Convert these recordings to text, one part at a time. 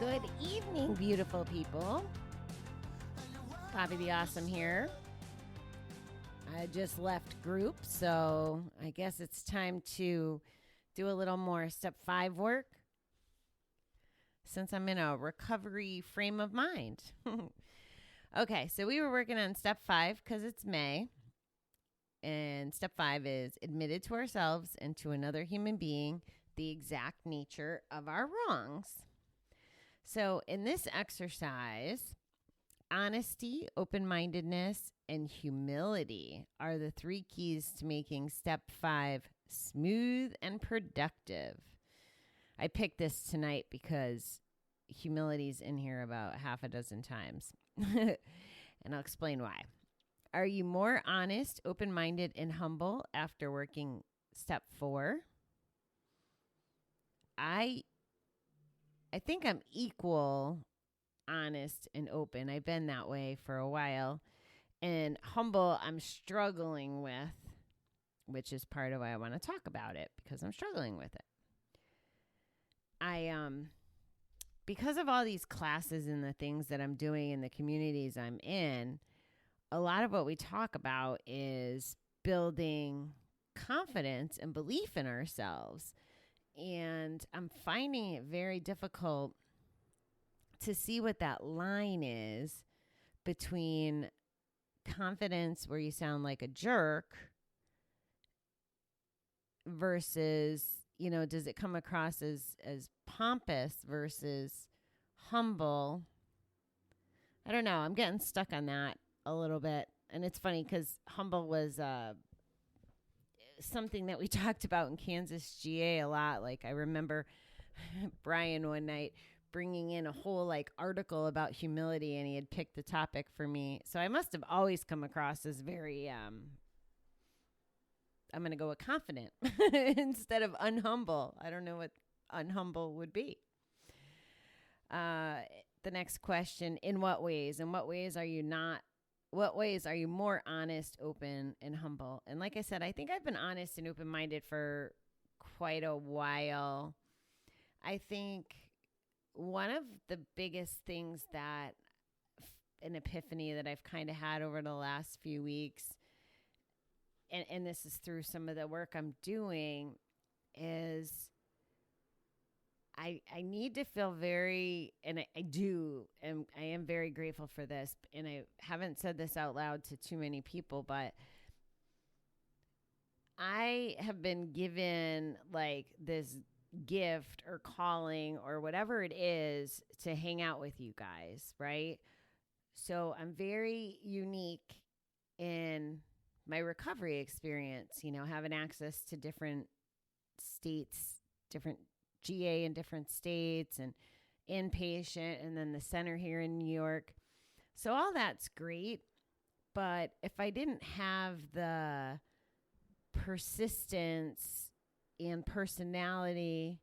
Good evening, beautiful people. Poppy the Awesome here. I just left group, so I guess it's time to do a little more step 5 work since I'm in a recovery frame of mind. Okay, so we were working on step 5 because it's May. And step 5 is admitted to ourselves and to another human being the exact nature of our wrongs. So in this exercise, honesty, open-mindedness, and humility are the 3 keys to making step 5 smooth and productive. I picked this tonight because humility's in here about half a dozen times. And I'll explain why. Are you more honest, open-minded, and humble after working step 4? I think I'm equal honest and open. I've been that way for a while. And humble, I'm struggling with, which is part of why I want to talk about it, because I'm struggling with it. Because of all these classes and the things that I'm doing in the communities I'm in, a lot of what we talk about is building confidence and belief in ourselves. And I'm finding it very difficult to see what that line is between confidence where you sound like a jerk versus, does it come across as pompous versus humble? I don't know. I'm getting stuck on that a little bit. And it's funny because humble was something that we talked about in Kansas GA a lot. Like I remember Brian one night bringing in a whole article about humility, and he had picked the topic for me. So I must have always come across as very, I'm going to go with confident instead of unhumble. I don't know what unhumble would be. The next question, in what ways are you more honest, open, and humble? And like I said, I think I've been honest and open-minded for quite a while. I think one of the biggest things that an epiphany that I've kind of had over the last few weeks, and this is through some of the work I'm doing, is I need to feel very, and I do, and I am very grateful for this, and I haven't said this out loud to too many people, but I have been given this gift or calling or whatever it is to hang out with you guys, right? So I'm very unique in my recovery experience, having access to different states, different GA in different states, and inpatient, and then the center here in New York. So all that's great. But if I didn't have the persistence and personality,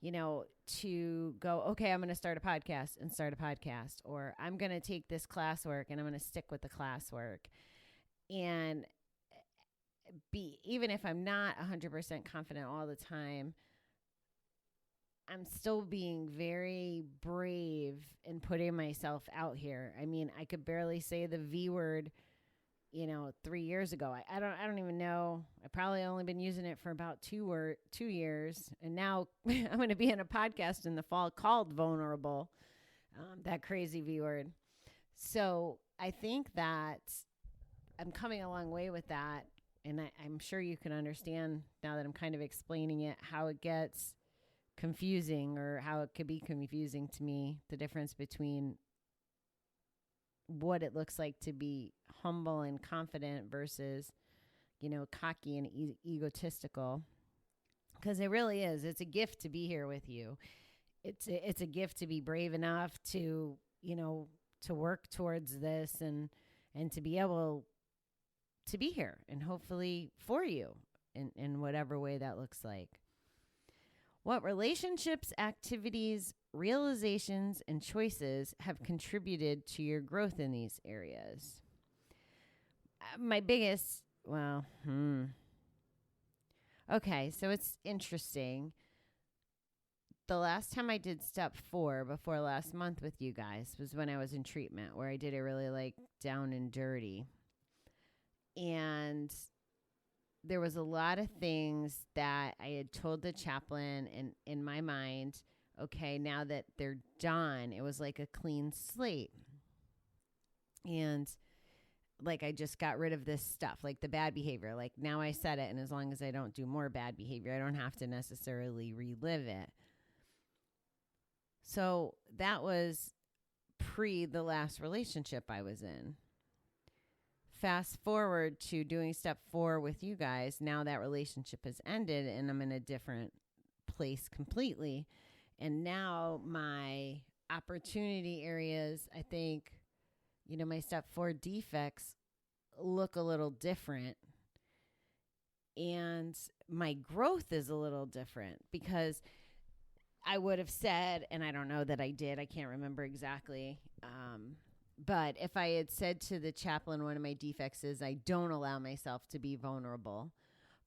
to go, okay, I'm going to start a podcast, or I'm going to take this classwork and I'm going to stick with the classwork, and even if I'm not 100% confident all the time, I'm still being very brave in putting myself out here. I mean, I could barely say the V word, 3 years ago. I don't even know. I probably only been using it for about 2 years. And now I'm going to be in a podcast in the fall called Vulnerable, that crazy V word. So I think that I'm coming a long way with that. And I'm sure you can understand now that I'm kind of explaining it, how it gets confusing, or how it could be confusing to me, the difference between what it looks like to be humble and confident versus, cocky and egotistical. Because it really is. It's a gift to be here with you. It's a gift to be brave enough to, to work towards this and to be able to be here, and hopefully for you in whatever way that looks like. What relationships, activities, realizations, and choices have contributed to your growth in these areas? My biggest, okay, so it's interesting. the last time I did step 4 before last month with you guys was when I was in treatment, where I did it really like down and dirty. And there was a lot of things that I had told the chaplain, and in my mind, okay, now that they're done, it was like a clean slate. And like, I just got rid of this stuff, like the bad behavior. Like, now I said it, and as long as I don't do more bad behavior, I don't have to necessarily relive it. So that was pre the last relationship I was in. Fast forward to doing step 4 with you guys. Now that relationship has ended and I'm in a different place completely. And now my opportunity areas, I think, my step 4 defects look a little different. And my growth is a little different, because I would have said, and I don't know that I did, I can't remember exactly, but if I had said to the chaplain, one of my defects is I don't allow myself to be vulnerable.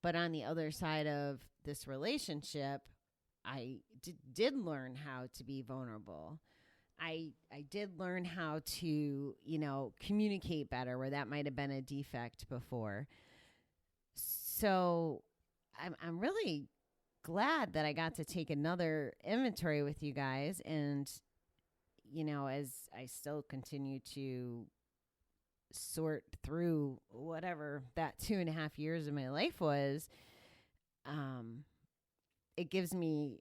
But on the other side of this relationship, I did learn how to be vulnerable. I did learn how to, communicate better, where that might have been a defect before. So I'm really glad that I got to take another inventory with you guys. And, as I still continue to sort through whatever that 2.5 years of my life was, it gives me,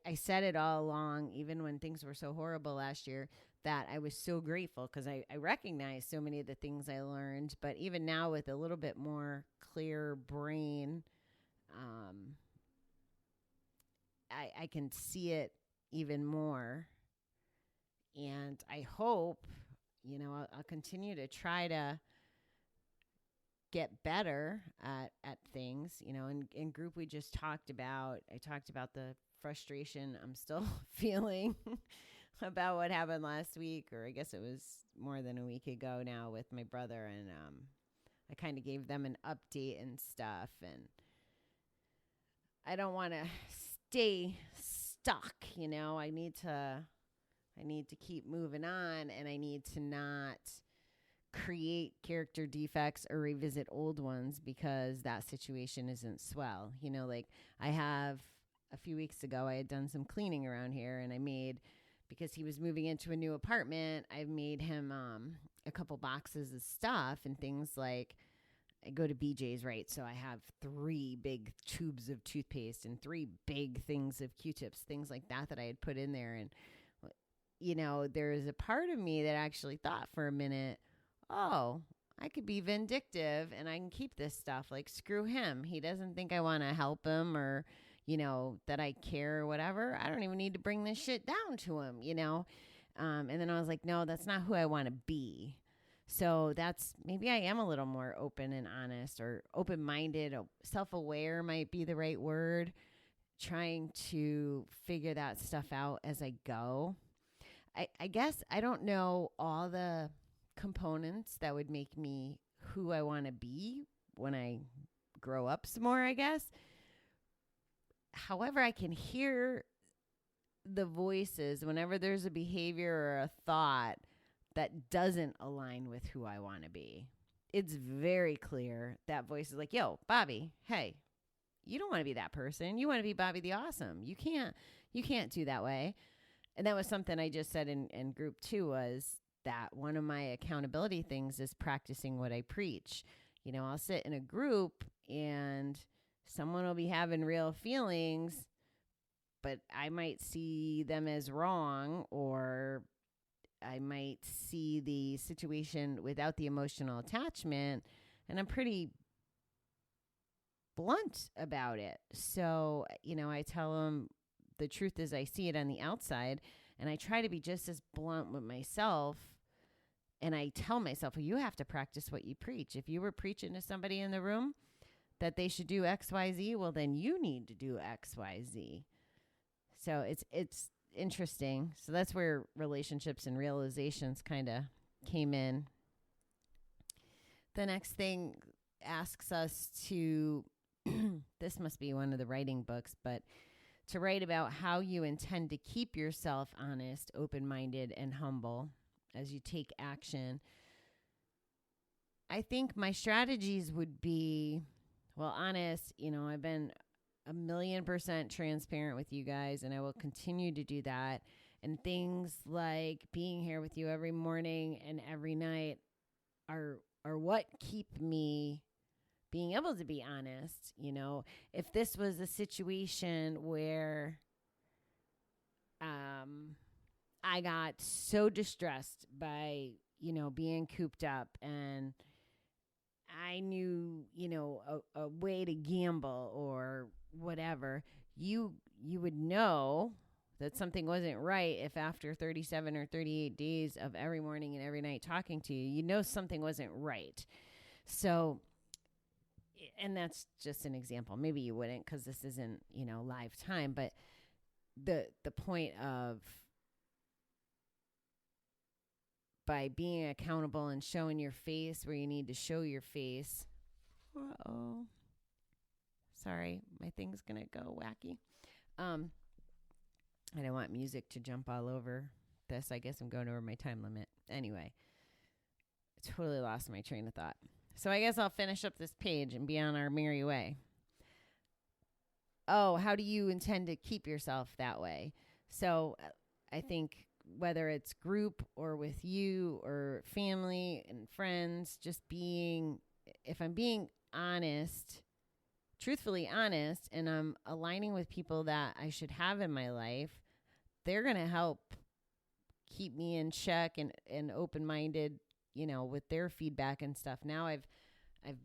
I said it all along, even when things were so horrible last year, that I was so grateful, because I recognized so many of the things I learned. But even now, with a little bit more clear brain, I can see it even more. And I hope, I'll continue to try to get better at things. In group, I talked about the frustration I'm still feeling about what happened last week, or I guess it was more than a week ago now, with my brother. And I kind of gave them an update and stuff. And I don't want to stay stuck, I need to keep moving on, and I need to not create character defects or revisit old ones, because that situation isn't swell. Like, I have, a few weeks ago, I had done some cleaning around here, and I made, because he was moving into a new apartment, I made him a couple boxes of stuff and things. Like, I go to BJ's, right? So I have 3 big tubes of toothpaste and 3 big things of Q-tips, things like that I had put in there. And, there's a part of me that actually thought for a minute, oh, I could be vindictive and I can keep this stuff. Like, screw him. He doesn't think I want to help him, or, that I care or whatever. I don't even need to bring this shit down to him, And then I was like, no, that's not who I want to be. So maybe I am a little more open and honest, or open-minded. Self-aware might be the right word. Trying to figure that stuff out as I go. I guess I don't know all the components that would make me who I want to be when I grow up some more, I guess. However, I can hear the voices whenever there's a behavior or a thought that doesn't align with who I want to be. It's very clear. That voice is like, yo, Bobby, hey, you don't want to be that person. You want to be Bobby the Awesome. You can't do that way. And that was something I just said in group 2, was that one of my accountability things is practicing what I preach. I'll sit in a group and someone will be having real feelings, but I might see them as wrong, or I might see the situation without the emotional attachment, and I'm pretty blunt about it. So, I tell them the truth as I see it on the outside, and I try to be just as blunt with myself. And I tell myself, well, you have to practice what you preach. If you were preaching to somebody in the room that they should do X, Y, Z, well, then you need to do X, Y, Z. So it's interesting. So that's where relationships and realizations kind of came in. The next thing asks us to, this must be one of the writing books, but to write about how you intend to keep yourself honest, open-minded, and humble as you take action. I think my strategies would be, well, honest, I've been 1,000,000% transparent with you guys, and I will continue to do that. And things like being here with you every morning and every night are what keep me being able to be honest. If this was a situation where I got so distressed by, being cooped up, and I knew, a way to gamble or whatever, you would know that something wasn't right if after 37 or 38 days of every morning and every night talking to you, something wasn't right. So, and that's just an example. Maybe you wouldn't, because this isn't, live time, but the point of, by being accountable and showing your face where you need to show your face. Uh-oh. Sorry, my thing's going to go wacky. I don't want music to jump all over this. I guess I'm going over my time limit. Anyway, I totally lost my train of thought. So I guess I'll finish up this page and be on our merry way. Oh, how do you intend to keep yourself that way? So I think whether it's group or with you or family and friends, just if I'm being honest, truthfully honest, and I'm aligning with people that I should have in my life, they're going to help keep me in check and open-minded, with their feedback and stuff. Now I've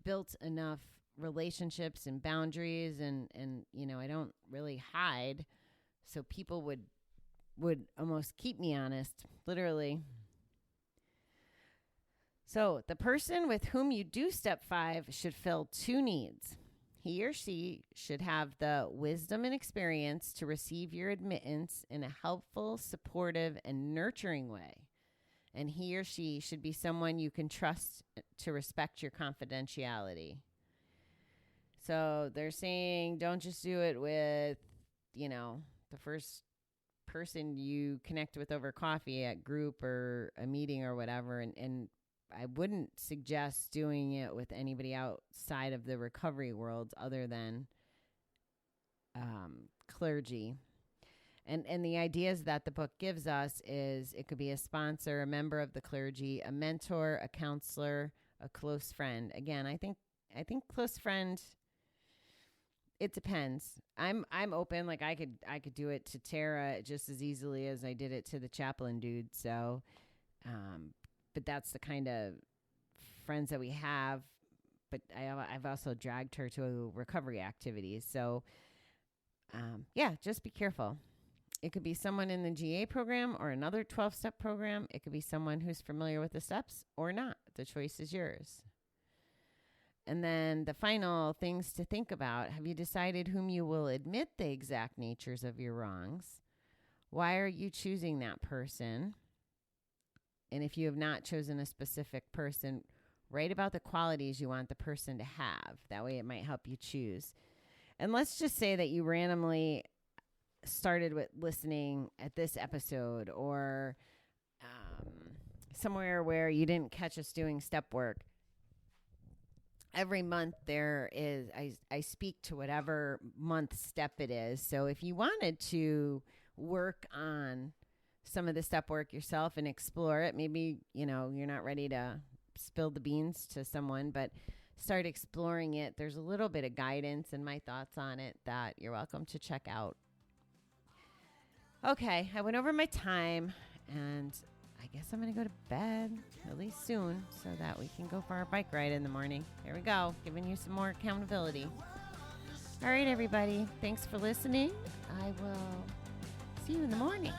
built enough relationships and boundaries, and I don't really hide. So people would almost keep me honest, literally. So the person with whom you do step 5 should fill 2 needs. He or she should have the wisdom and experience to receive your admittance in a helpful, supportive, and nurturing way. And he or she should be someone you can trust to respect your confidentiality. So they're saying don't just do it with, the first person you connect with over coffee at group or a meeting or whatever. And I wouldn't suggest doing it with anybody outside of the recovery world other than clergy. And the ideas that the book gives us is it could be a sponsor, a member of the clergy, a mentor, a counselor, a close friend. Again, I think close friend, it depends. I'm open. Like I could do it to Tara just as easily as I did it to the chaplain dude. So, but that's the kind of friends that we have. But I've also dragged her to recovery activities. So, just be careful. It could be someone in the GA program or another 12-step program. It could be someone who's familiar with the steps or not. The choice is yours. And then the final things to think about. Have you decided whom you will admit the exact natures of your wrongs? Why are you choosing that person? And if you have not chosen a specific person, write about the qualities you want the person to have. That way it might help you choose. And let's just say that you randomly started with listening at this episode or somewhere where you didn't catch us doing step work. Every month there is, I speak to whatever month step it is. So if you wanted to work on some of the step work yourself and explore it, maybe, you're not ready to spill the beans to someone, but start exploring it. There's a little bit of guidance and my thoughts on it that you're welcome to check out. Okay, I went over my time, and I guess I'm going to go to bed, at least soon, so that we can go for our bike ride in the morning. There we go, giving you some more accountability. All right, everybody, thanks for listening. I will see you in the morning.